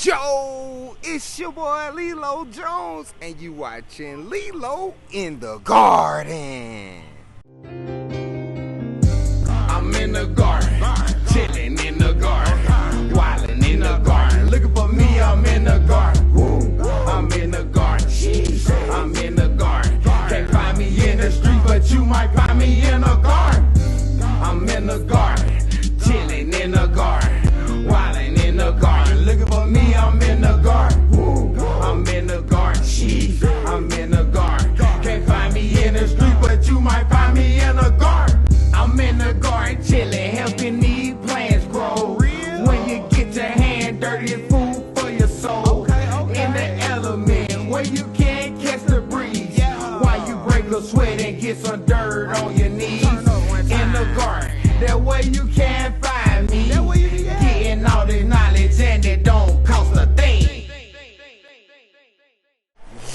Yo, it's your boy Lelo Jones, and you watching Lelo in the Garden. I'm in the garden, chilling in the garden, wilding in the garden. Looking for me, I'm in the garden. I'm in the garden, I'm in the garden. Can't find me in the street, but you might find me in the garden. I'm in the garden, chilling in the garden, wilding in the garden. Looking for me, I'm in the garden. I'm in the garden, I'm in the garden. Can't find me in the street, but you might find me in the garden. I'm in the garden, chilling, helping these plants grow. When you get your hand dirty, it's food for your soul. In the element, where you can't catch the breeze. While you break a sweat and get some dirt on your knees. In the garden, that way you can't find me. Getting all this knowledge and it don't cost a thing.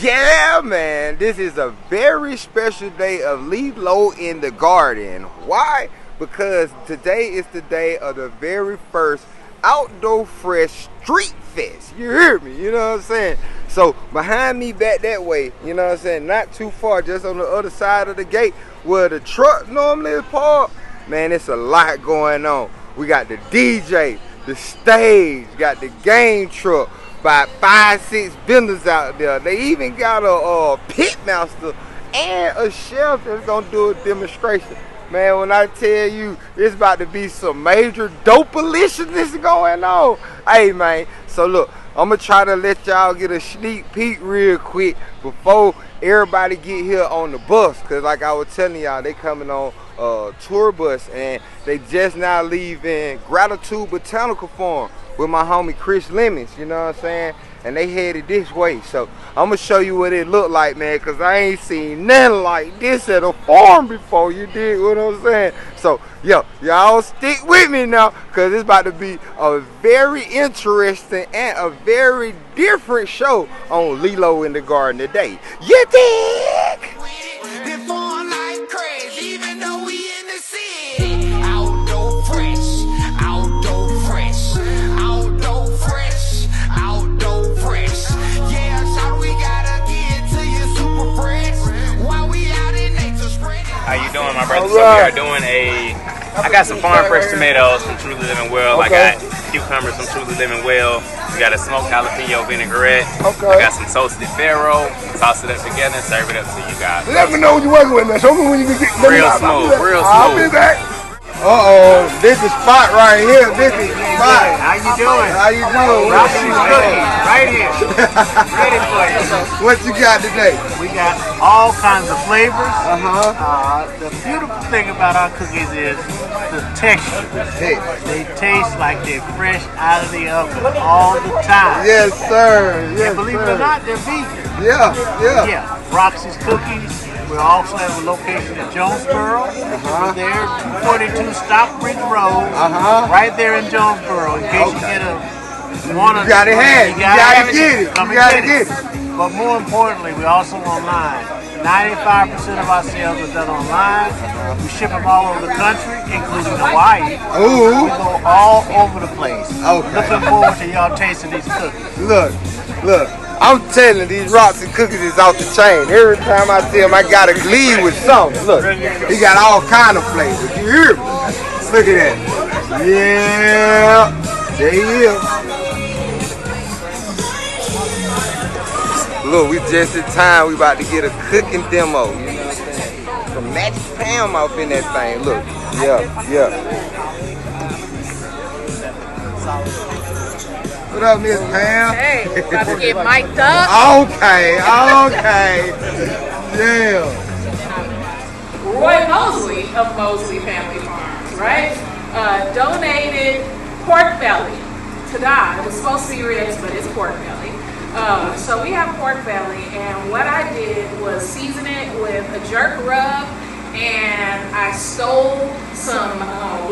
Yeah, man, this is a very special day of Lelo in the Garden. Why? Because today is the day of the very first Outdoor Fresh Street Fest. You hear me? You know what I'm saying? So behind me back that way, you know what I'm saying? Not too far, just on the other side of the gate where the truck normally is parked. Man, it's a lot going on. We got the DJ, the stage, got the game truck, about 5-6 vendors out there. They even got a pit master and a chef that's gonna do a demonstration. Man, when I tell you it's about to be some major dope-aliciousness going on. Hey, man, so look, I'm gonna try to let y'all get a sneak peek real quick before everybody get here on the bus. Cause like I was telling y'all, they coming on tour bus and they just now leaving Gratitude Botanical Farm with my homie Chris Lemons, you know what I'm saying? And they headed this way. So I'm gonna show you what it look like, man, cause I ain't seen nothing like this at a farm before. You dig what I'm saying? So yo, y'all stick with me now, cause it's about to be a very interesting and a very different show on Lelo in the Garden today. You dig? Even though we in the city, outdoor fresh, outdoor fresh, outdoor fresh, outdoor fresh. Yeah, so we gotta get to you super fresh. While we out in nature spreading. How you doing, my brother? So we are doing I got some farm fresh tomatoes from Truly Living Well. I got cucumbers from Truly Living Well. We got a smoked jalapeno vinaigrette. I got some toasted farro. Toss it up together and serve it up to you guys. Let me know what you're working with, man. Show me when you can get real smooth, real smooth. I'll be back. This is spot right here. This is spot. How you doing? How you doing? Roxy's cooking right here. Ready for you. What you got today? We got all kinds of flavors. Uh-huh. The beautiful thing about our cookies is the texture. Hey. They taste like they're fresh out of the oven all the time. Yes, sir. Yes, And believe it or not, they're vegan. Yeah. Roxy's Cookies. We also have a location in Jonesboro. We're there, 242 Stockbridge Road, right there in Jonesboro. In case you get You gotta have it. You gotta get it. You gotta get it. But more importantly, we're also online. 95% of our sales are done online. We ship them all over the country, including Hawaii. Ooh. We go all over the place. Okay. Looking forward to y'all tasting these cookies. Look. I'm telling these Roxy cookies is off the chain. Every time I see them, I gotta glean with something. Look, he got all kind of flavors. You hear me? Look at that. Yeah, there he is. Look, we just in time. We about to get a cooking demo. You know what I'm saying? Some Magic Pam off in that thing. Look, yeah. What up, Miss Pam? Hey, about to get mic'd up. Okay. Yeah. Roy Mosley of Mosley Family Farms, right? Donated pork belly to die. It was supposed to be ribs, but it's pork belly. So we have pork belly, and what I did was season it with a jerk rub, and I stole some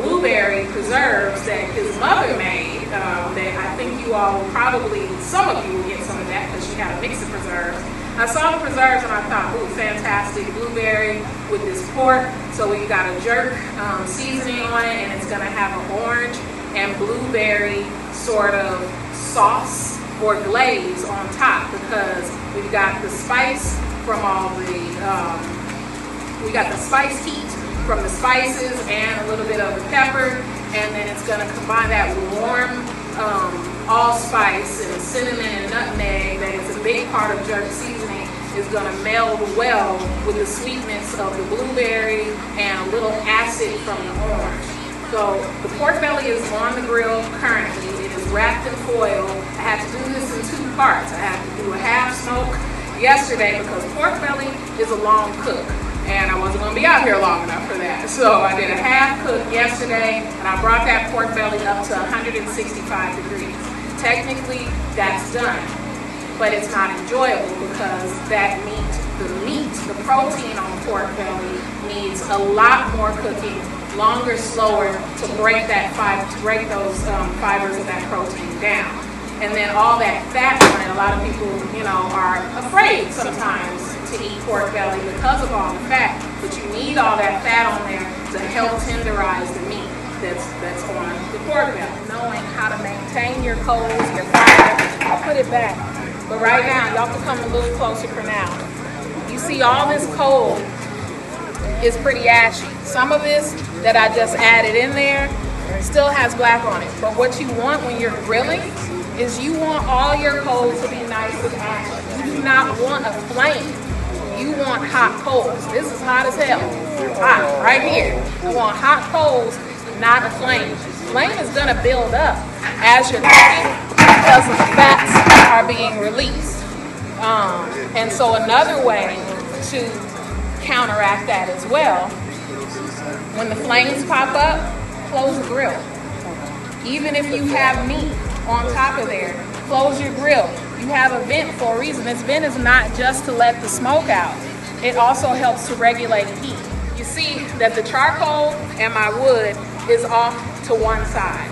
blueberry preserves that his mother made. That I think you all will probably, some of you will get some of that because she had a mix of preserves. I saw the preserves and I thought, ooh, fantastic, blueberry with this pork. So we got a jerk seasoning on it, and it's gonna have an orange and blueberry sort of sauce or glaze on top, because we've got the spice from all the, we got the spice heat from the spices and a little bit of the pepper, and then it's going to combine that with warm allspice and cinnamon and nutmeg that is a big part of jerk seasoning, is going to meld well with the sweetness of the blueberry and a little acid from the orange. So the pork belly is on the grill currently. It is wrapped in foil. I had to do this in 2 parts. I had to do a half smoke yesterday because pork belly is a long cook, and I wasn't going to be out here long enough for that. So I did a half cook yesterday, and I brought that pork belly up to 165 degrees. Technically, that's done, but it's not enjoyable because that meat, the protein on pork belly needs a lot more cooking, longer, slower, to break those fibers of that protein down. And then all that fat on it, a lot of people, are afraid sometimes to eat pork belly because of all the fat, but you need all that fat on there to help tenderize the meat that's on the pork belly. Knowing how to maintain your coals, your fire. I'll put it back. But right now, y'all can come a little closer for now. You see all this coal is pretty ashy. Some of this that I just added in there still has black on it. But what you want when you're grilling is you want all your coals to be nice and ashy. You do not want a flame. You want hot coals. This is hot as hell. Hot, right here. You want hot coals, not a flame. Flame is gonna build up as you're cooking because the fats are being released. And so another way to counteract that as well, when the flames pop up, close the grill. Even if you have meat on top of there, close your grill. You have a vent for a reason. This vent is not just to let the smoke out. It also helps to regulate heat. You see that the charcoal and my wood is off to one side.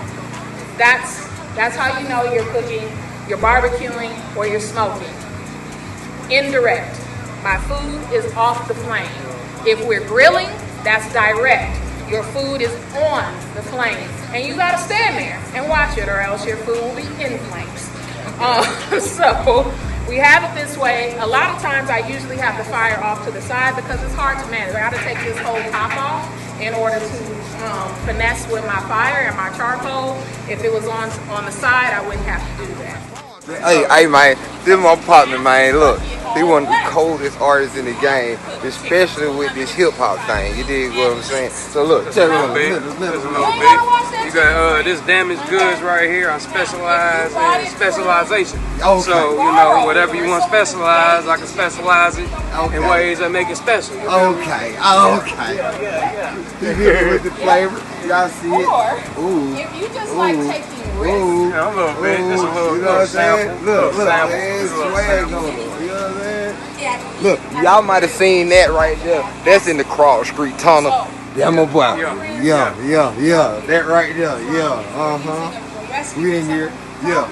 That's how you know you're cooking, you're barbecuing, or you're smoking. Indirect. My food is off the flame. If we're grilling, that's direct. Your food is on the flame. And you gotta stand there and watch it, or else your food will be in flames. So we have it this way. A lot of times I usually have the fire off to the side because it's hard to manage. I gotta take this whole top off in order to finesse with my fire and my charcoal. If it was on the side, I wouldn't have to do that. Hey, man, this is my partner, man. Look, he one of the coldest artists in the game, especially with this hip hop thing. You dig what I'm saying? So look, check it out. You got this damaged goods right here. I specialize in specialization. Okay. So whatever you want specialized, I can specialize it in ways that make it special. Okay. You get it with the flavor. Y'all see it? Or if you just like taking risks. Yeah, a little bit. Just a little, you know what I'm saying? sample. Look, man, swag on it. You know what I'm saying? Look, y'all might have seen that right there. That's in the Cross Street Tunnel. Yeah, my boy. Yeah. That right there. Yeah. We in here. Yeah.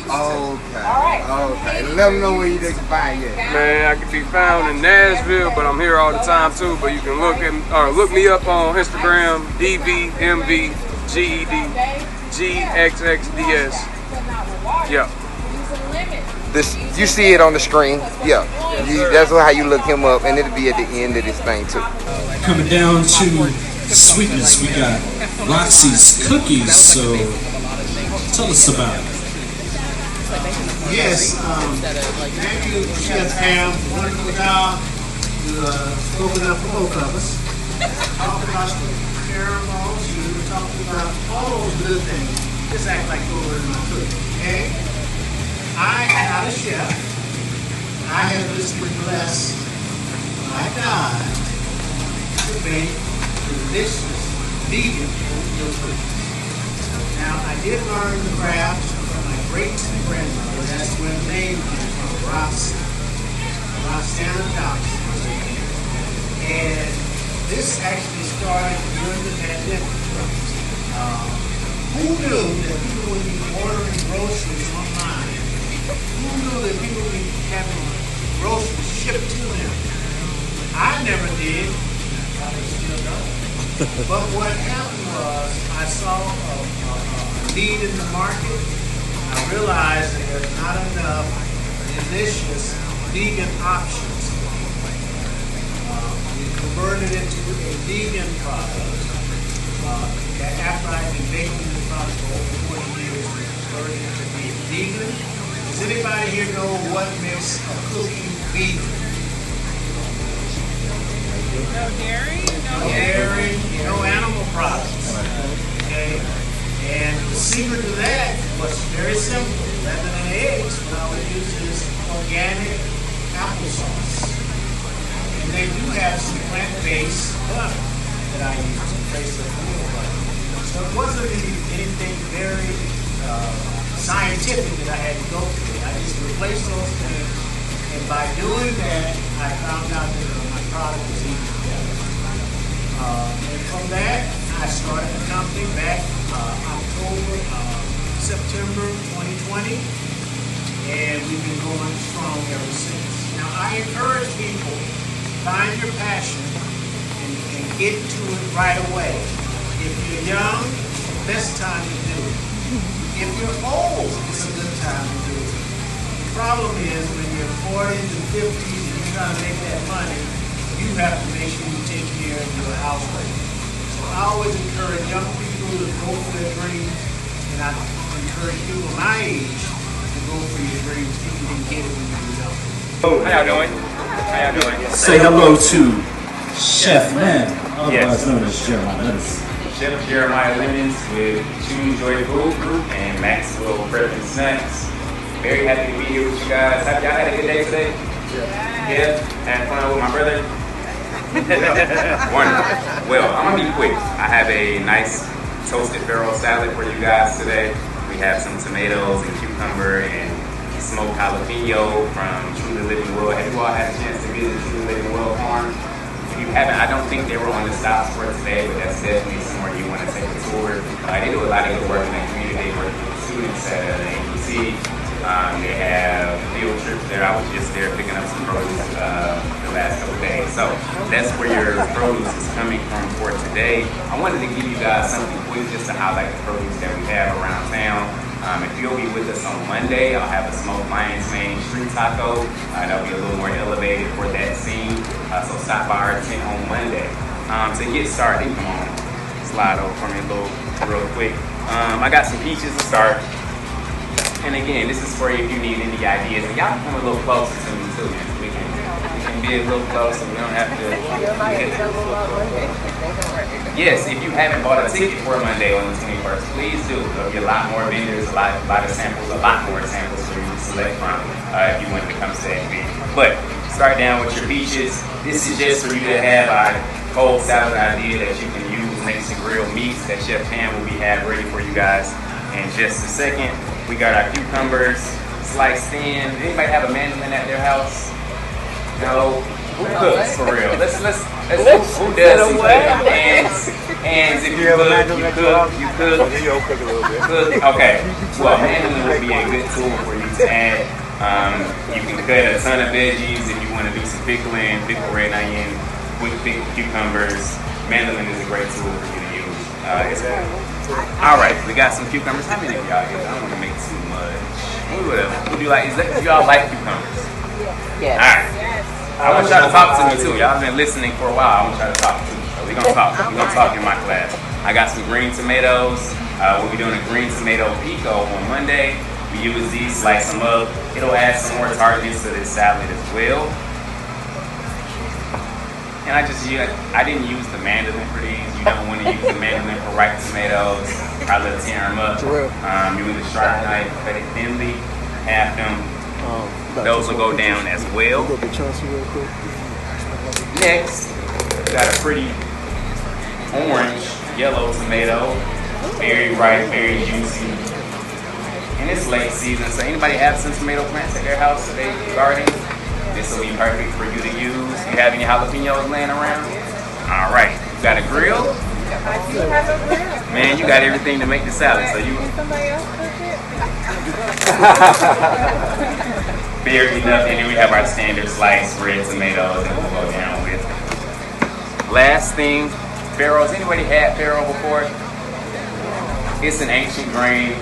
Okay. Let them know where you can find you. Man, I can be found in Nashville, but I'm here all the time too. But you can look me up on Instagram, DVMVGED GXXDS. Yeah. You see it on the screen. Yeah. That's how you look him up, and it'll be at the end of this thing too. Coming down to sweetness, we got Roxy's cookies. So tell us about it. Yes, thank you, Chef Pam, for a wonderful job. You spoken up for both of us. Talking about caramels, you were talking about all those good things. Just act like you're in my cooking, okay? I am not a chef. I have just been blessed by God to make delicious vegan cookies. Now, I did learn the craft from my great-grandmother. That's where the name came from, Roxanna Johnson. And this actually started during the pandemic. Who knew that people would be ordering groceries online? Who knew that people would be having groceries shipped to them? I never did. Probably still don't. But what happened was I saw a need in the market. I realized that there's not enough delicious vegan options. We converted it into a vegan product. After I've been baking the product for over 40 years, we converted it to be vegan. Does anybody here know what makes a cookie vegan? No dairy? No dairy, no animal products. Okay? And the secret to that was very simple. Rather than eggs, what I would use is organic applesauce. And they do have some plant-based butter that I use in place of real butter. So it wasn't anything very scientific that I had to go through. I just replaced those things. And by doing that, I found out that my product was even better. And from that, I started the company back September 2020, and we've been going strong ever since. Now, I encourage people, find your passion and get to it right away. If you're young, best time to do it. If you're old, it's a good time to do it. The problem is when you're 40s and 50s and you're trying to make that money, you have to make sure you take care of your household. So I always encourage young people to go for their dreams, and I encourage people my age to go for your dreams if you didn't get it when you were young. How y'all doing? How y'all doing? Say hello to Chef Man, otherwise known as Jeremiah Lemons. Chef Jeremiah Lemons with Choose Joy Food Group and Maxwell Prep and Snacks. Very happy to be here with you guys. Have y'all had a good day today? Yeah? Had fun with my brother? Wonderful. Well, I'm gonna be quick. I have a nice toasted farro salad for you guys today. We have some tomatoes and cucumber and smoked jalapeno from Truly Living Well. Have you all had a chance to visit Truly Living Well farm? If you haven't, I don't think they were on the stops for today, but that's definitely somewhere you want to take a tour. They do a lot of good work in the community. They work with students at the APC. They have field trips there. I was just there picking up some produce the last couple days. So that's where your produce is coming from for today. I wanted to give you guys something quick just to highlight the produce that we have around town. If you'll be with us on Monday, I'll have a smoked lion's mane street taco. That'll be a little more elevated for that scene. So stop by our tent on Monday. To get started, come on, slide over for me real quick. I got some peaches to start. And again, this is for you if you need any ideas. And y'all can come a little closer to me too. We can be a little closer. We don't have to. Yes, if you haven't bought a ticket for Monday on the 21st, please do. There'll be a lot more vendors, a lot of samples, a lot more samples for you to select from if you wanted to come to that event. But start down with your peaches. This is just for you to have a cold salad idea that you can use next to grilled meats that Chef Pam will be ready for you guys in just a second. We got our cucumbers sliced in. Anybody have a mandolin at their house? No? Who cooks for real? Let's who does some cooking? Hands if you cook, you cook. Okay. Well, mandolin would be a good tool for you to add. You can cut a ton of veggies if you want to do some pickling, pickle red onion, quick pick cucumbers. Mandolin is a great tool for you to use. It's cool. All right, we got some cucumbers. How many of y'all here? I don't want to make too much. Would you like? Do y'all like cucumbers? Yes. All right. I want y'all to talk to me too. Y'all been listening for a while. I want y'all to talk to me. So we're gonna talk. We're gonna talk in my class. I got some green tomatoes. We'll be doing a green tomato pico on Monday. We use these, slice them up. It'll add some more tartness to this salad as well. And I didn't use the mandolin for these. You don't want to use the mandolin for ripe tomatoes. I let tear them up. You with a sharp knife, cut it thinly, half them. Those will go down as well. Next, got a pretty orange, yellow tomato. Very ripe, very juicy. And it's late season, so anybody have some tomato plants at their house that they garden? This will be perfect for you to use. You have any jalapenos laying around? All right, you got a grill? I do have a grill. Man, you got everything to make the salad, so you. Can somebody else cook it? Fair enough, and then we have our standard sliced red tomatoes that we'll go down with. Last thing, farros. Anybody had farro before? It's an ancient grain.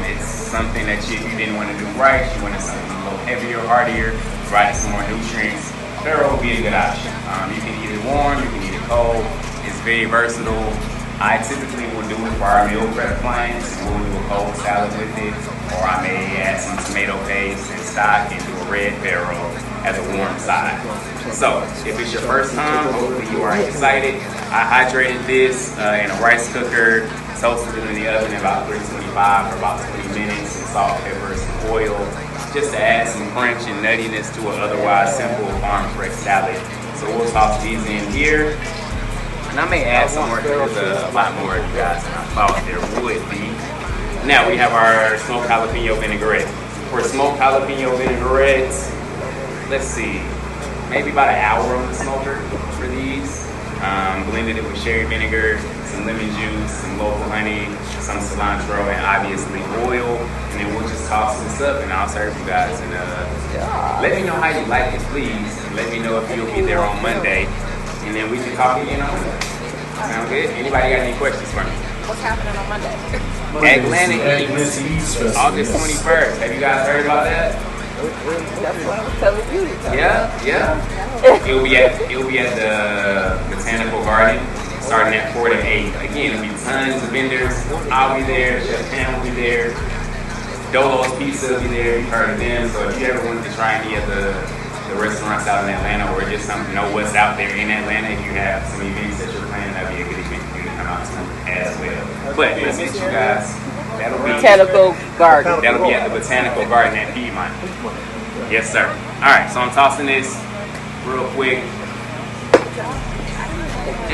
It's something that if you didn't want to do rice, you wanted something a little heavier, heartier, providing some more nutrients, farro would be a good option. You can eat it warm, you can eat it cold. It's very versatile. I typically will do it for our meal prep clients. We'll do a cold salad with it, or I may add some tomato paste and stock and do a red farro as a warm side. So, if it's your first time, hopefully you are excited. I hydrated this in a rice cooker, toasted it in the oven at about 325 for about 20 minutes, and salt, pepper, some oil, just to add some crunch and nuttiness to an otherwise simple farm fresh salad. So we'll toss these in here. And I may add some more, there's a lot more you guys than I thought there would be. Now we have our smoked jalapeno vinaigrette. For smoked jalapeno vinaigrette, let's see, maybe about an hour on the smoker for these. Blended it with sherry vinegar, some lemon juice, some local honey, some cilantro, and obviously oil. And then we'll just toss this up and I'll serve you guys. And let me know how you like it, please. Let me know if you'll be there on Monday. And then we can talk again on Monday. Sound good? Anybody got any questions for me? What's happening on Monday? Atlantic East, August 21st. Have you guys heard about that? That's what I was telling you. Yeah. It'll be at the Botanical Garden, starting at 4 to 8. Again, there'll be tons of vendors. I'll be there. Chef Pam will be there. Dolo's Pizza will be there. You've heard of them. So if you ever wanted to try any of the restaurants out in Atlanta, or just know what's out there in Atlanta, if you have some events that you're planning, that'd be a good event for you to come out to as well. But let's meet you guys. That'll be Botanical Garden. That'll be at the Botanical Garden at Piedmont. Yes, sir. All right, so I'm tossing this real quick.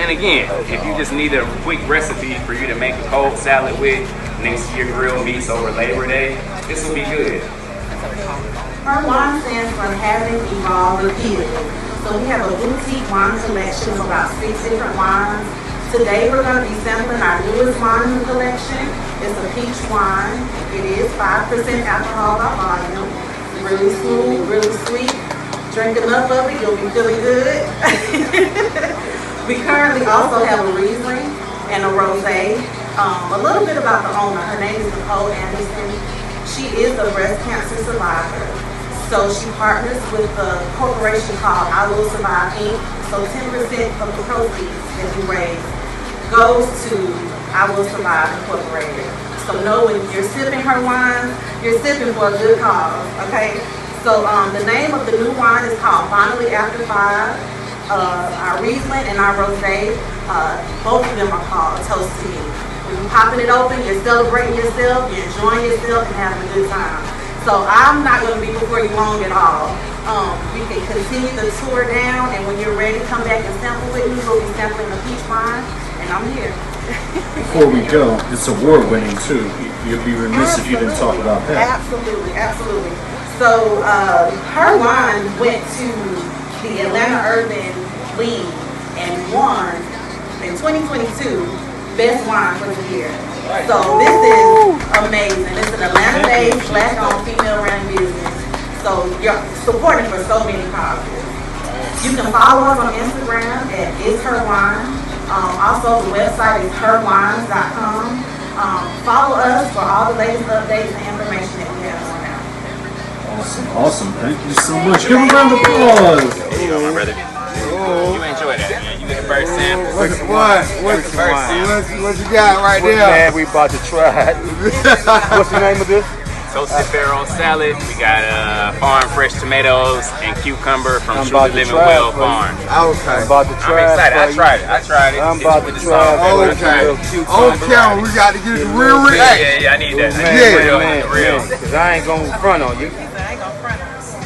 And again, if you just need a quick recipe for you to make a cold salad with next to your grilled meats over Labor Day, this will be good. Her wine stands for having evolved repeatedly. So we have a boutique wine collection of about 6 different wines. Today we're going to be sampling our newest wine in the collection. It's a peach wine. It is 5% alcohol by volume. Really smooth, really sweet. Drink enough of it, you'll be feeling good. We currently also have a Riesling and a Rosé. A little bit about the owner. Her name is Nicole Anderson. She is a breast cancer survivor. So she partners with a corporation called I Will Survive Inc. So 10% of the proceeds that you raise goes to I Will Survive Incorporated. So know when you're sipping her wine, you're sipping for a good cause, okay? So the name of the new wine is called Finally After 5. Our Riesling and our Rosé, both of them are called Toast to Me. When you're popping it open, you're celebrating yourself, you're enjoying yourself, and having a good time. So I'm not going to be before you long at all. We can continue the tour down, and when you're ready, come back and sample with me. We'll be sampling the peach wine, and I'm here. Before we go, it's award-winning too. You'd be remiss if you didn't talk about that. Absolutely, absolutely. So her wine went to the Atlanta Urban League and won in 2022 Best Wine for the Year. So this is amazing. It's an Atlanta-based, Black-owned, female-run business. So you're supporting for so many causes. You can follow us on Instagram at It's Her Wine. Also, the website is herwines.com. Follow us for all the latest updates and information that we have going out. Awesome. Thank you so much. Give a round of applause. There you go, my brother. You enjoy that, man. You get the first sample. What you got right there? Man, we about to try it. What's the name of this? Toasted farro salad. We got farm fresh tomatoes and cucumber from Truly Living Well Farm. Okay. I'm about to try I'm excited. I tried it. I'm about to try it. Okay. On camera, we got to get it real. Yeah, I need that. Real. Because I ain't going to front on you.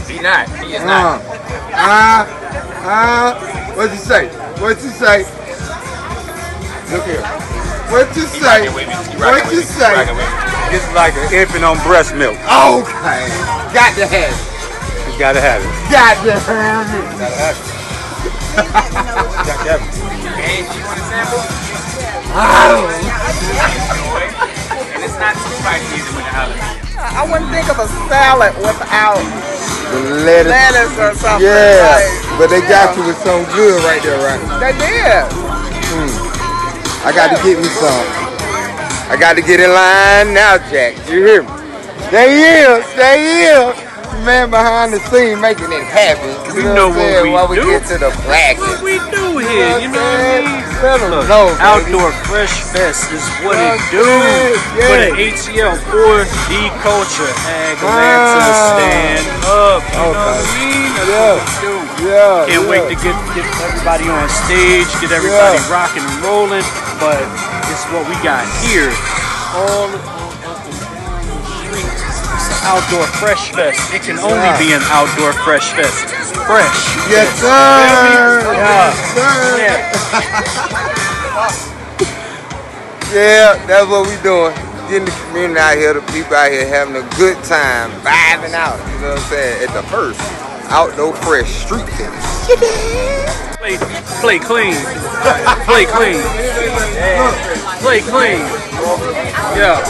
He not. He is not. What you say? What you say? Look here. What you say? What you say? It's like an infant on breast milk. Okay. Got to have it. You gotta have it. Got to have it. Gotta have it. Got to have it. Hey, you want a sample? And it's not too spicy either with the jalapeno. I wouldn't think of a salad without The lettuce or something. Yeah, Right. but they got you with something good right there, right? They did. I got to get me some. I got to get in line now, Jack. You hear me? There he is. Man behind the scene making it happen. You know what we While we do. get to the black. What we do here, you know what I mean? Look, No, Outdoor Fresh Fest is what it do for the ATL for the culture. Atlanta, stand up. You know what I mean? That's what we do. Can't wait to get everybody on stage, get everybody rocking and rolling. But it's what we got here. All up and down the street. It's an Outdoor Fresh Fest. It can only be an Outdoor Fresh Fest. Fresh. Yes, sir. Yeah, that's what we doing. Getting the community out here, the people out here having a good time, vibing out. You know what I'm saying? At the first Outdoor Fresh Street Fest. Play clean. Play clean. Play clean. Yeah.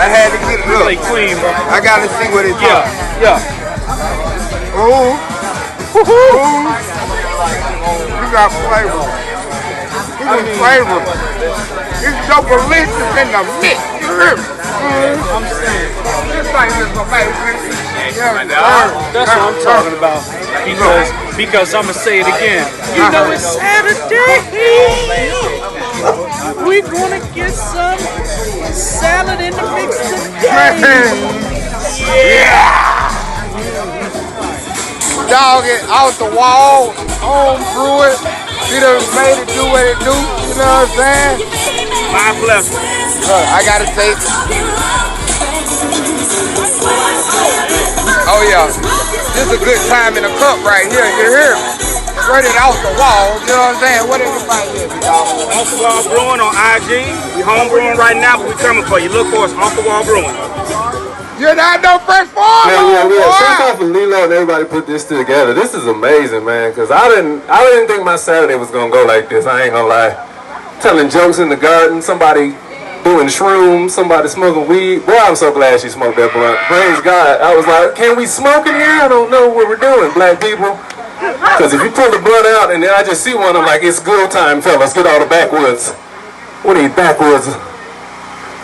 I had to get it up. Play clean, bro. I gotta see what it's Yeah. Oh. You got flavor. You got flavor. It's so delicious in the mix. You hear me? I'm saying. This thing is amazing. That's what I'm talking about. Because I'm gonna say it again. You know it's Saturday. We're gonna get some salad in the mix today. Yeah. Dog it out the wall, home brew it. He done made it do what it do. You know what I'm saying? My pleasure. I gotta take. Oh yeah, this is a good time in a cup right here. You hear me? Straight it out the wall. You know what I'm saying? What everybody is, dog? Off the Wall Brewing on IG. We home brewing right now, but we coming for you. Look for us, Off the Wall Brewing. You're not no fresh farm. Yeah. Shout out for Lelo and everybody put this together. This is amazing, man. Cause I didn't think my Saturday was gonna go like this. I ain't gonna lie. Telling jokes in the garden, somebody doing shrooms, somebody smoking weed. Boy, I'm so glad she smoked that blunt. Praise God. I was like, can we smoke in here? I don't know what we're doing, black people. Cause if you pull the blunt out and then I just see one, I'm like, it's good time, fellas. Get all the backwoods. What are you backwoods?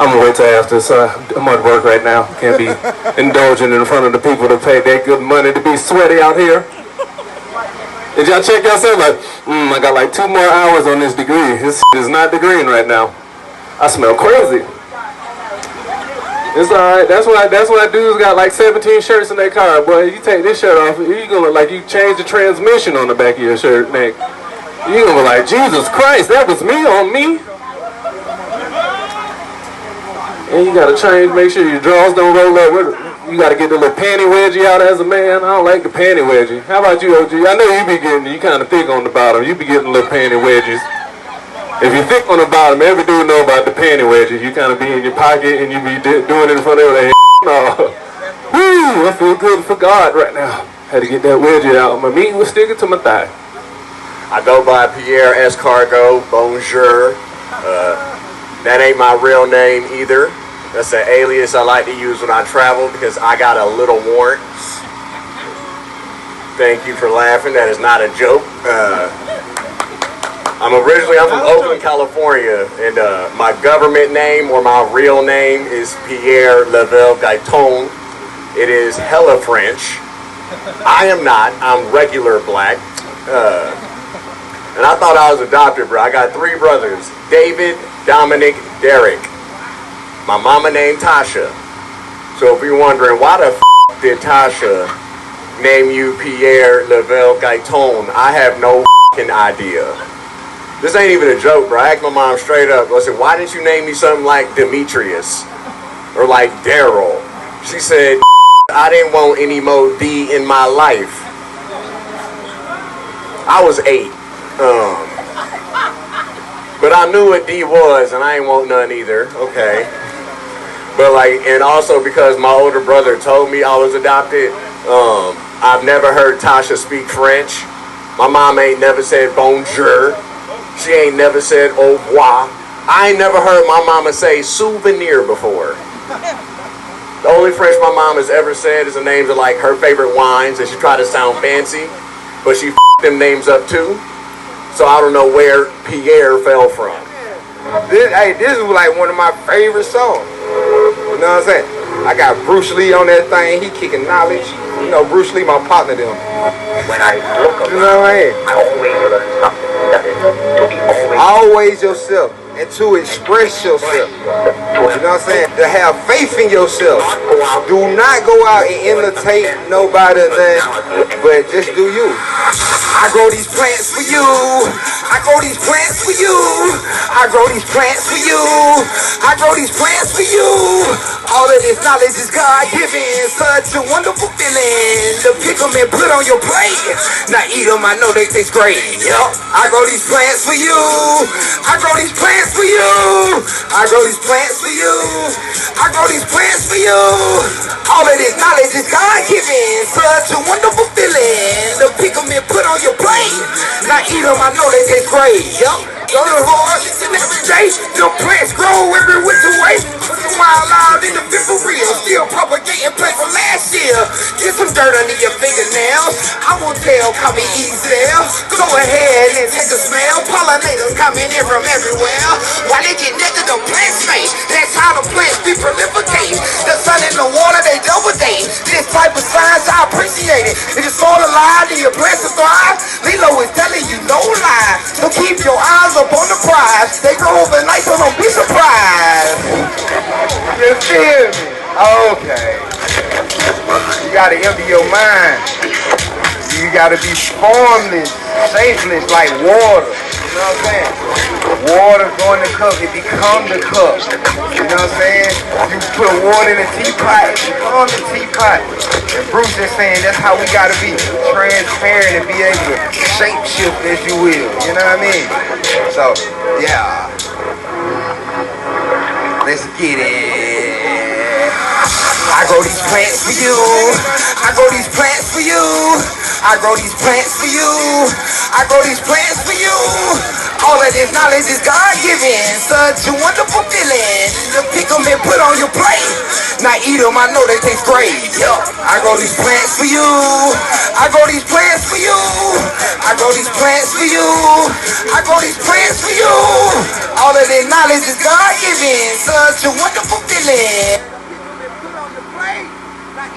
I'm gonna wait till after, so I'm at work right now. Can't be indulging in front of the people that pay their good money to be sweaty out here. Did y'all check yourself? Like, I got like 2 more hours on this degree. This is not degreeing right now. I smell crazy. It's alright. That's why dudes got like 17 shirts in their car. Boy, you take this shirt off, you gonna look like you changed the transmission on the back of your shirt neck. You gonna be like, Jesus Christ, that was me on me. And you gotta change, make sure your drawers don't roll up. You gotta get the little panty wedgie out as a man. I don't like the panty wedgie. How about you, OG? I know you kind of thick on the bottom. You be getting little panty wedges. If you're thick on the bottom, every dude know about the panty wedgie. You kind of be in your pocket and you be doing it in front of everything. No. Woo, I feel good for God right now. Had to get that wedgie out. My meat was sticking to my thigh. I go by Pierre Escargot, Bonjour. That ain't my real name either. That's an alias I like to use when I travel because I got a little warrant. Thank you for laughing. That is not a joke. I'm from Oakland, California, and my government name or my real name is Pierre Level Gaiton. It is hella French. I am not. I'm regular black. And I thought I was adopted, bro. I got 3 brothers. David, Dominic, Derek. My mama named Tasha. So if you're wondering, why the f*** did Tasha name you Pierre Level Gaiton? I have no f***ing idea. This ain't even a joke, bro. I asked my mom straight up. I said, why didn't you name me something like Demetrius? Or like Daryl? She said, I didn't want any more D in my life. I was 8. But I knew what D was, and I ain't want none either. Okay. But like, and also because my older brother told me I was adopted, I've never heard Tasha speak French. My mom ain't never said bonjour. She ain't never said au revoir. I ain't never heard my mama say souvenir before. The only French my mom has ever said is the names of like her favorite wines, and she tried to sound fancy, but she f***ed them names up too. So I don't know where Pierre fell from. This is like one of my favorite songs. You know what I'm saying? I got Bruce Lee on that thing. He kicking knowledge. You know, Bruce Lee, my partner, them. When I look You know what I mean? I always learn something that is to be always Always yourself and to express yourself. You know what I'm saying? To have faith in yourself. Do not go out and imitate nobody but just do you. I grow these plants for you. I grow these plants for you. I grow these plants for you. I grow these plants for you. All of this knowledge is God-given. Such a wonderful feeling. To pick them and put on your plate. Now eat them, I know they taste great. Yup. I grow these plants for you. I grow these plants for you. I grow these plants for you. I grow these plants for you. All of this knowledge is God-given. Such a wonderful feeling. To pick them and put on your plate. Now eat them, I know they taste great. Yup. Go to the horse and every day. Them plants grow every winter way. Put them wild out in the fifth for real. Still propagating plants from last year. Get some dirt under your fingernails. I won't tell, call me Ezel. Go ahead and take a smell. Pollinators coming in from everywhere. While they get next to the plant space. That's how the plants be proliferate. The sun and the water, they double date. This type of science, I appreciate it. If it's all alive, then your plants will thrive. Lelo is telling you no lie. So keep your eyes up on the prize. They grow overnight, so don't be surprised. You feel me? Okay. You gotta empty your mind. You gotta be formless, shapeless like water. You know what I'm saying? Water go in the cup, it become the cup. You know what I'm saying? You put water in a teapot, it become the teapot. And Bruce is saying that's how we gotta be. Transparent and be able to shape shift as you will. You know what I mean? So, yeah. Let's get it. I grow these plants for you. I grow these plants for you. I grow these plants for you. I grow these plants for you. All of this knowledge is God-given. Such a wonderful feeling. To pick them and put on your plate. Now eat them, I know they taste great. Yup. I grow these plants for you. I grow these plants for you. I grow these plants for you. I grow these plants for you. All of this knowledge is God-given. Such a wonderful feeling.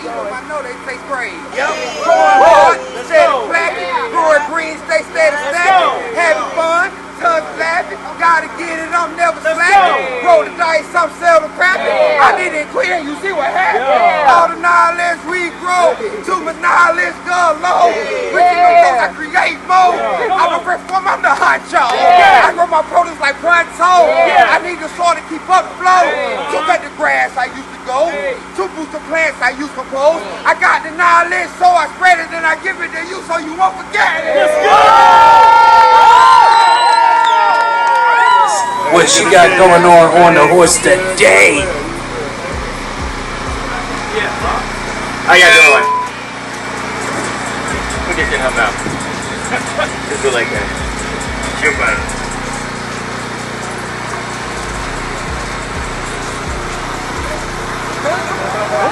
I know they taste great. Yup. Growing hard, steady clapping, growing green, stay steady stacking, having fun, tongues laughing, gotta get it, I'm never slacking. Roll the dice, I'm seldom crapping. I didn't quit, you see what happened? All the knowledge we grow, too much knowledge go low. With I create more. I'm a reform, I'm the honcho. I grow my produce like pronto. I need the soil to keep up the flow. To cut the grass, I used to go. To boost the plants, I used to propose. I got the knowledge, so I spread it, and I give it to you so you won't forget it. Let's go! What she got going on the horse today? How y'all doing? Put this in her mouth. Just do like that. She'll bite.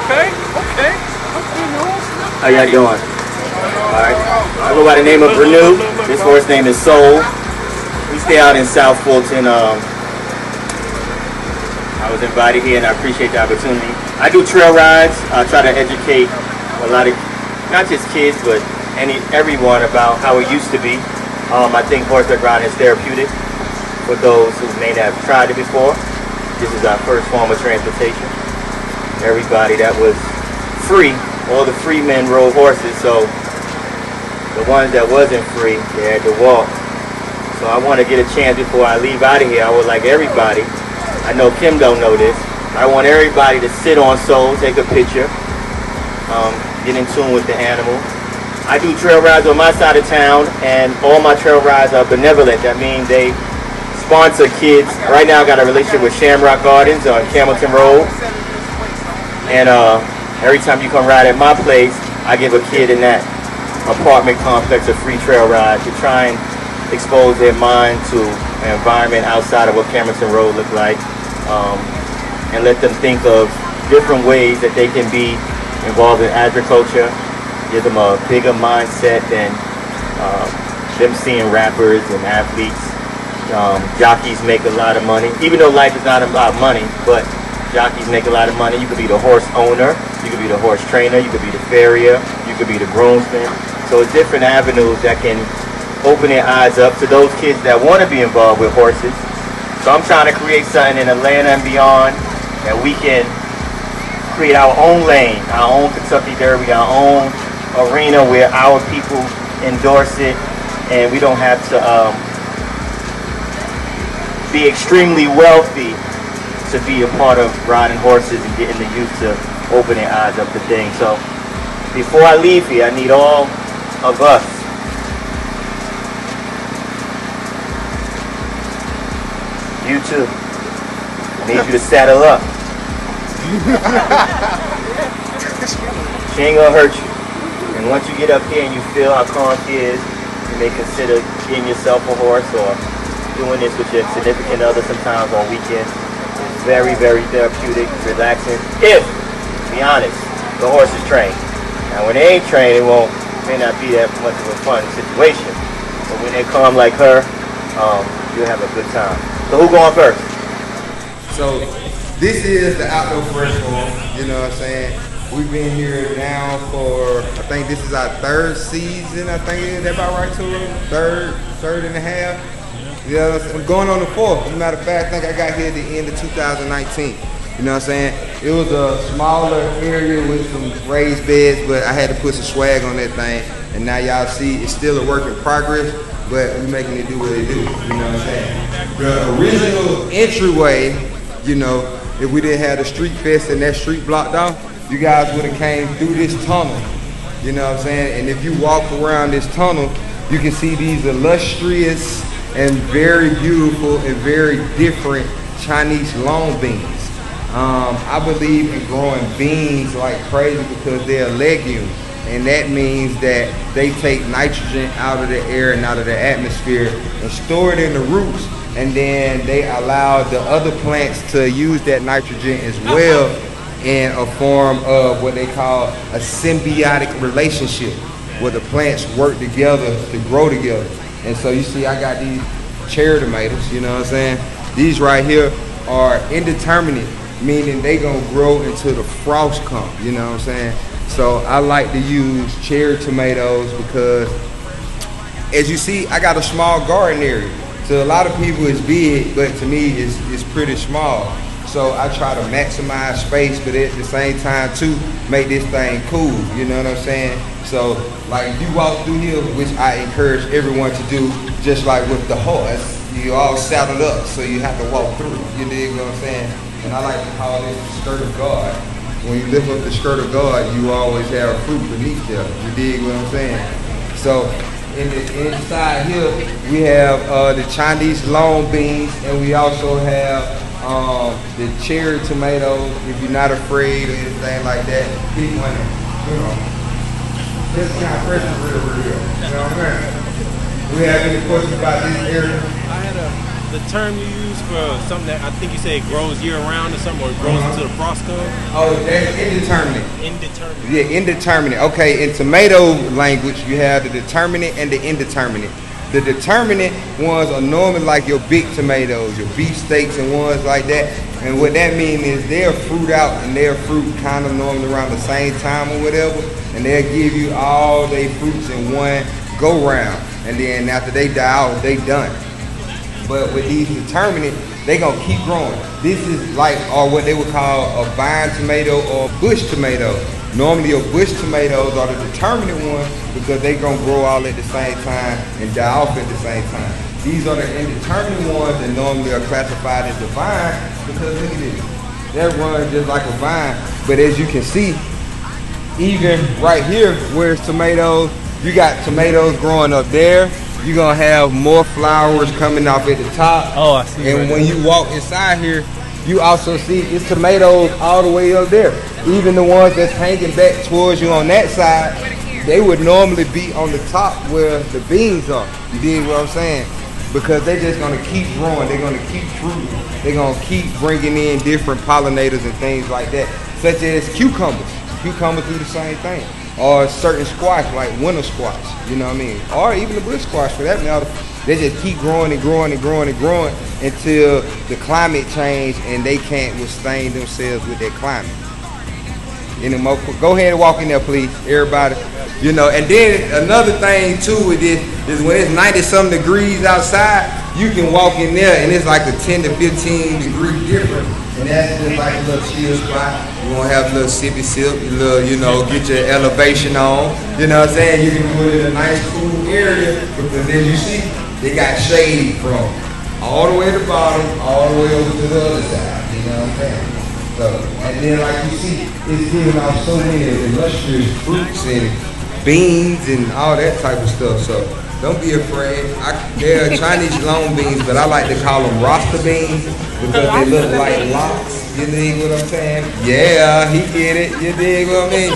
Okay. How y'all doing? Alright. I go by the name of Renew. This horse name is Soul. We stay out in South Fulton. I was invited here and I appreciate the opportunity. I do trail rides. I try to educate a lot of, not just kids, but everyone about how it used to be. I think horseback riding is therapeutic for those who may not have tried it before. This is our first form of transportation. Everybody that was free, all the free men rode horses, so the ones that wasn't free, they had to walk. So I want to get a chance before I leave out of here. I would like everybody, I know Kim don't know this, I want everybody to sit on Soul, take a picture, get in tune with the animal. I do trail rides on my side of town, and all my trail rides are benevolent. That means they sponsor kids. Right now I got a relationship with Shamrock Gardens on Campbellton Road. And every time you come ride at my place, I give a kid in that apartment complex a free trail ride to try and expose their mind to an environment outside of what Campbellton Road looks like, and let them think of different ways that they can be involved in agriculture, give them a bigger mindset than them seeing rappers and athletes Jockeys make a lot of money, even though life is not about money, but jockeys make a lot of money. You could be the horse owner, you could be the horse trainer, you could be the farrier, you could be the groomsman. So it's different avenues that can open their eyes up to those kids that want to be involved with horses. So I'm trying to create something in Atlanta and beyond that we can create our own lane, our own Kentucky Derby, our own arena where our people endorse it, and we don't have to be extremely wealthy to be a part of riding horses and getting the youth to open their eyes up to things. So before I leave here, I need all of us you too. I need you to saddle up. She ain't gonna hurt you. And once you get up here and you feel how calm she is, you may consider getting yourself a horse or doing this with your significant other sometimes on weekends. It's very, very therapeutic, relaxing. If, to be honest, the horse is trained. Now when they ain't trained, it may not be that much of a fun situation. But when they calm like her, you'll have a good time. So who going first? So this is the Outdoor Fresh Farm, you know what I'm saying? We've been here now for, I think this is our third season, I think, is that about right, Tura? Third and a half? Yeah, I'm going on the fourth. As a matter of fact, I think I got here at the end of 2019. You know what I'm saying? It was a smaller area with some raised beds, but I had to put some swag on that thing. And now y'all see it's still a work in progress, but we're making it do what it do. You know what I'm saying? The original entryway, you know, if we didn't have the street fest and that street blocked off, you guys would have came through this tunnel. You know what I'm saying? And if you walk around this tunnel, you can see these illustrious and very beautiful and very different Chinese long beans. I believe in growing beans like crazy because they're legumes, and that means that they take nitrogen out of the air and out of the atmosphere and store it in the roots, and then they allow the other plants to use that nitrogen as well in a form of what they call a symbiotic relationship, where the plants work together to grow together. And so you see I got these cherry tomatoes, you know what I'm saying? These right here are indeterminate, meaning they gonna grow until the frost come, you know what I'm saying? So I like to use cherry tomatoes because, as you see, I got a small garden area. To a lot of people it's big, but to me it's pretty small. So I try to maximize space, but at the same time too, make this thing cool, you know what I'm saying? So like if you walk through here, which I encourage everyone to do, just like with the horse, you all saddled up, so you have to walk through, you dig what I'm saying? And I like to call this the skirt of God. When you lift up the skirt of God, you always have fruit beneath there, you dig what I'm saying? So in the inside here, we have the Chinese long beans, and we also have the cherry tomatoes. If you're not afraid or anything like that, keep one, you know. This kind of fresh is real. You know what I'm saying? Do we have any questions about this area? I had the term you use for something that I think you say grows year round or something, or grows until the frost comes. Oh, that's indeterminate. Indeterminate. Yeah, indeterminate. Okay, in tomato language, you have the determinate and the indeterminate. The determinate ones are normally like your big tomatoes, your beefsteaks and ones like that. And what that means is they'll fruit out, and they'll fruit kind of normally around the same time or whatever. And they'll give you all their fruits in one go round. And then after they die out, they done. But with these determinate, they gonna keep growing. This is like, or what they would call a vine tomato or a bush tomato. Normally your bush tomatoes are the determinate ones because they gonna grow all at the same time and die off at the same time. These are the indeterminate ones that normally are classified as the vine because look at this. That runs just like a vine. But as you can see, even right here where it's tomatoes, you got tomatoes growing up there. You're gonna have more flowers coming off at the top. Oh, I see. And when you walk inside here, you also see it's tomatoes all the way up there. Even the ones that's hanging back towards you on that side, they would normally be on the top where the beans are. You dig what I'm saying? Because they're just gonna keep growing. They're gonna keep fruiting. They're gonna keep bringing in different pollinators and things like that, such as cucumbers. Cucumbers do the same thing. Or certain squash, like winter squash, you know what I mean? Or even the bush squash for that matter. They just keep growing and growing and growing and growing until the climate change and they can't withstand themselves with that climate. Any more? Go ahead and walk in there, please, everybody. You know, and then another thing too with this is when it's 90-something degrees outside, you can walk in there and it's like a 10 to 15 degree difference. And that's just like a little chill spot. You want to have a little sippy sip, a little, you know, get your elevation on. You know what I'm saying? You can put it in a nice cool area because then you see they got shade from all the way to the bottom, all the way over to the other side. You know what I'm saying? So, and then like you see, it's giving off so many illustrious fruits and beans and all that type of stuff. So don't be afraid. They're Chinese long beans, but I like to call them Rasta beans because they look like locks. You dig what I'm saying? Yeah, he get it. You dig what I mean?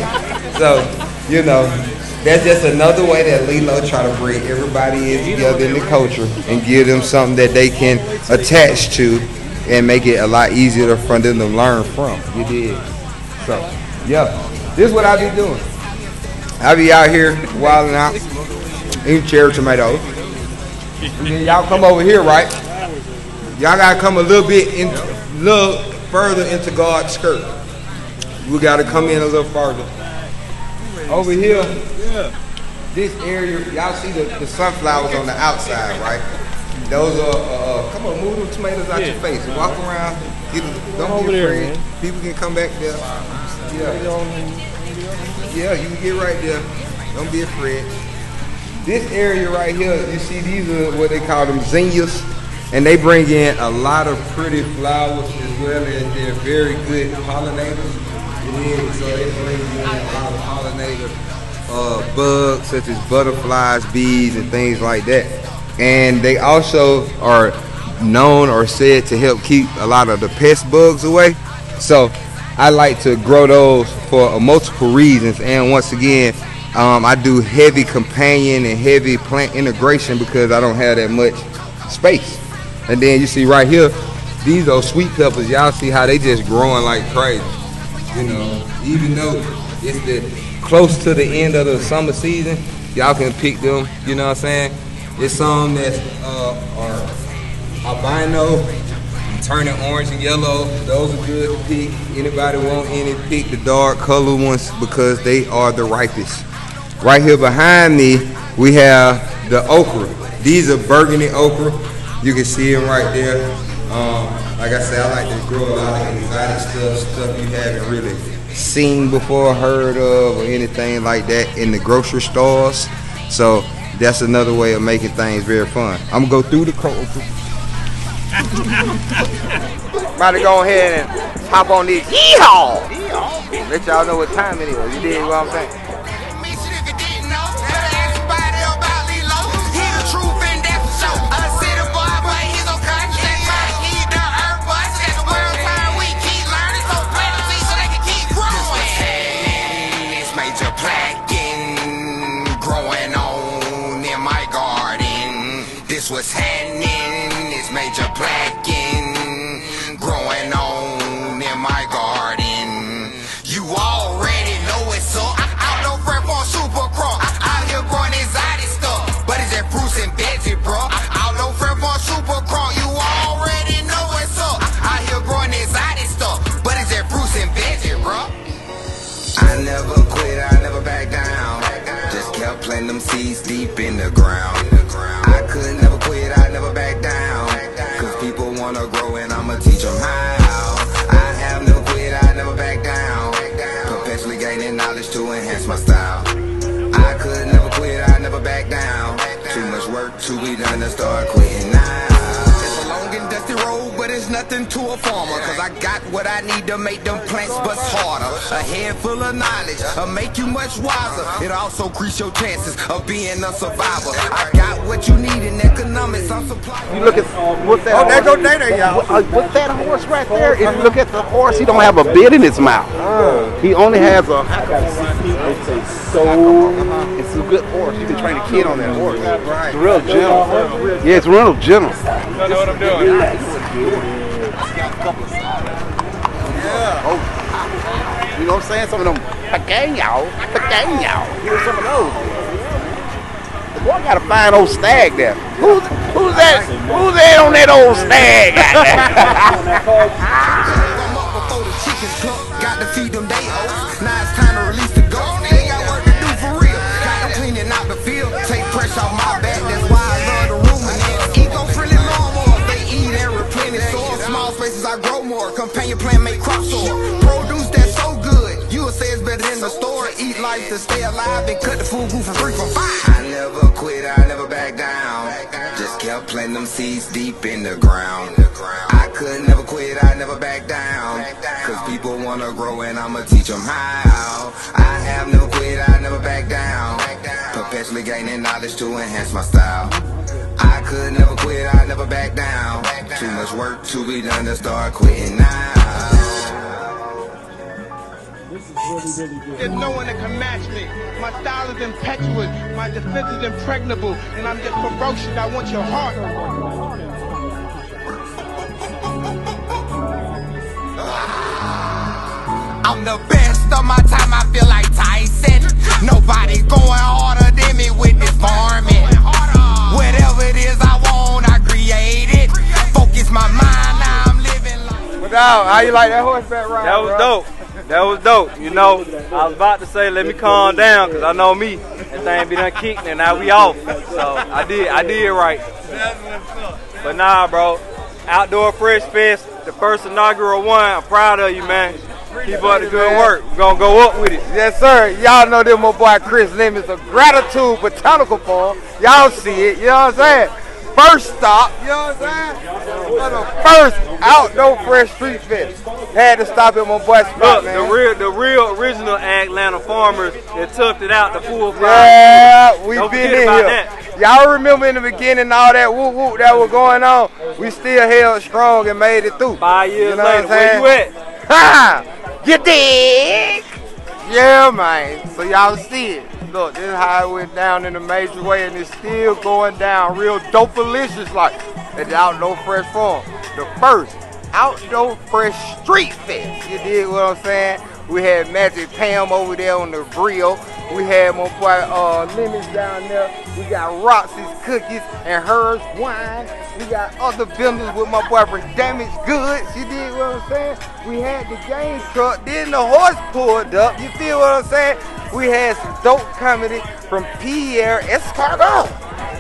So, you know, that's just another way that Lelo try to bring everybody in together in the culture and give them something that they can attach to and make it a lot easier for them to learn from. You did. So, yeah, this is what I be doing. I be out here wilding out, eating cherry tomatoes. And then y'all come over here, right? Y'all gotta come a little further into God's skirt. We gotta come in a little further. Over here, this area, y'all see the sunflowers on the outside, right? Those are, come on, move them tomatoes out your face. Walk around, don't be afraid. People can come back there. Yeah, you can get right there. Don't be afraid. This area right here, you see these are what they call them zinnias. And they bring in a lot of pretty flowers as well as they're very good pollinators. So they bring in a lot of pollinator bugs such as butterflies, bees, and things like that. And they also are known or said to help keep a lot of the pest bugs away. So I like to grow those for multiple reasons. And once again, I do heavy companion and heavy plant integration because I don't have that much space. And then you see right here, these are sweet peppers. Y'all see how they just growing like crazy. You know, even though it's close to the end of the summer season, y'all can pick them. You know what I'm saying? It's some that are albino, turning orange and yellow. Those are good to pick. Anybody want any, pick the dark colored ones because they are the ripest. Right here behind me, we have the okra. These are burgundy okra. You can see them right there. Like I said, I like to grow a lot of exotic stuff you haven't really seen before, heard of, or anything like that in the grocery stores. So that's another way of making things very fun. I'm gonna go through the cold. About to go ahead and hop on this yeehaw. Let y'all know what time it is. You dig what I'm saying? What's happening is major blacking growing on in my garden. You already know it, so I don't prep on super cross. Out here growing exotic stuff, but it's that fruits and veggie, bro. I don't prep on super cross. You already know it, so out here growing exotic stuff, but it's that fruits and veggie, bro. I never quit, I never back down. Just kept planting them seeds deep in the ground. I could never quit, I never back down. Cause people wanna grow and I'ma teach them how. I have never quit, I never back down. Perpetually gaining knowledge to enhance my style. I could never quit, I never back down. Too much work to be done to start quitting now. It's a long and dusty road, but it's nothing to a farmer. Cause I got what I need to make them plants bust harder. A head full of knowledge, make you much wiser. It also increase your chances of being a survivor. I got what you need in economics, I'm supplying. You look at what's that? Oh, there go Day, y'all. What's that horse right there? If you look at the horse, he don't have a bit in his mouth. He only has a. It's a good horse. You can train a kid on that horse. It's real gentle. Yeah, it's real gentle. I know what I'm doing. Yeah. Oh. You know what I'm saying? Some of them pequeño. Here's some of those. The boy gotta find old Stag there. Who's that? Who's that on that old Stag? Got to feed them day oats. Now it's time to release the ghost. They got work to do for real. Got them cleaning out the field. Take pressure off my back. That's why I love the ruminants. Eco-friendly lawnmowers. They eat and replenish soil. Small spaces I grow more. Companion plant make crops soar. Produce that's so good. You will say it's better than the store. Eat life to stay alive and cut the food for free from fire. I never quit. I never back down. Just kept planting them seeds deep in the ground. I could never quit. I never back down. Cause people wanna grow and I'ma teach them how. I have never quit, I never back down. Perpetually gaining knowledge to enhance my style. I could never quit, I never back down. Too much work to be done to start quitting now. There's no one that can match me. My style is impetuous, my defense is impregnable, and I'm just ferocious. I want your heart. I'm the best of my time, I feel like Tyson. Nobody going harder than me with this varmint. Whatever it is I want, I create it. Focus my mind, now I'm living life. What up? How you like that horseback ride? That was dope. That was dope. You know, I was about to say let me calm down because I know me. That thing be done kicked and now we off. So I did it right. But nah, bro. Outdoor Fresh Fest, the first inaugural one. I'm proud of you, man. Keep up the good work. We're going to go up with it. Yes, sir. Y'all know that my boy Chris Lemons of Gratitude Botanical Farm. Y'all see it. You know what I'm saying? First stop. You know what I'm saying? For the first Outdoor Fresh Street Fest. Had to stop at my boy spot, man. The real original Atlanta farmers that toughed it out the full five. Yeah, we Don't been forget in about here. that. Y'all remember in the beginning all that whoop whoop that was going on? We still held strong and made it through. 5 years you know later, what I'm saying? where you at? Ha! You dig? Yeah, man. So y'all see it. Look, this is how it went down in a major way, and it's still going down real dope-alicious like at the Outdoor Fresh Farm. The first Outdoor Fresh Street Fest. You dig what I'm saying? We had Magic Pam over there on the grill. We had my boy Lemons down there. We got Roxy's Cookies and hers wine. We got other vendors with my boy for Damaged Goods. You dig what I'm saying? We had the game truck. Then the horse pulled up. You feel what I'm saying? We had some dope comedy from Pierre Escargot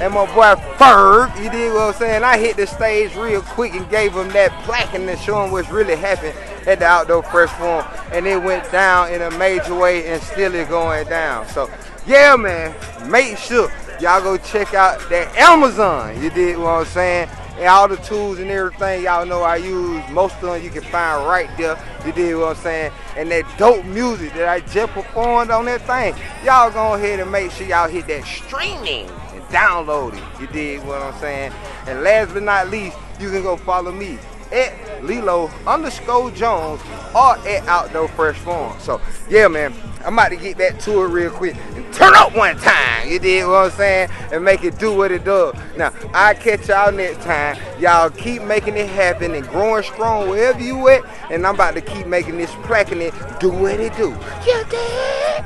and my boy Ferg. You dig what I'm saying? I hit the stage real quick and gave him that plaque and to show him what's really happening at the Outdoor Fresh Farm. And it went down in a major way and still is going down. So, yeah, man, make sure y'all go check out that Amazon. You dig what I'm saying? And all the tools and everything y'all know I use, most of them you can find right there. You dig what I'm saying? And that dope music that I just performed on that thing, y'all go ahead and make sure y'all hit that streaming and download it. You dig what I'm saying? And last but not least, you can go follow me at Lelo_Jones or at Outdoor Fresh Farm. So yeah, man, I'm about to get back to it real quick and turn up one time. You dig what I'm saying? And make it do what it does. Now I catch y'all next time. Y'all keep making it happen and growing strong wherever you at. And I'm about to keep making this plaque and it do what it do. You dig?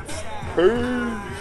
Peace.